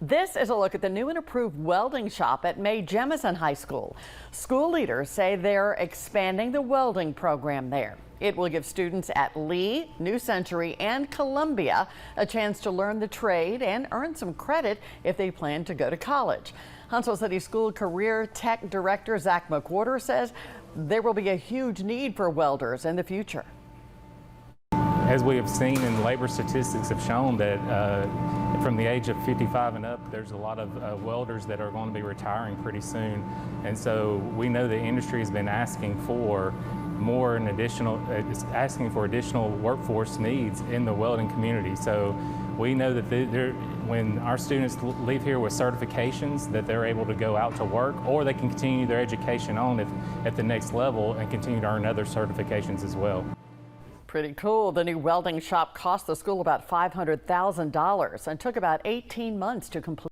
This is a look at the new and improved welding shop at Mae Jemison High School. School leaders say they're expanding the welding program there. It will give students at Lee, New Century, and Columbia a chance to learn the trade and earn some credit if they plan to go to college. Huntsville City School Career Tech Director Zach McWhorter says there will be a huge need for welders in the future. As we have seen, and labor statistics have shown that from the age of 55 and up, there's a lot of welders that are going to be retiring pretty soon. And so we know the industry has been asking for more and asking for additional workforce needs in the welding community. So we know that when our students leave here with certifications, that they're able to go out to work, or they can continue their education on at the next level and continue to earn other certifications as well. Pretty cool. The new welding shop cost the school about $500,000 and took about 18 months to complete.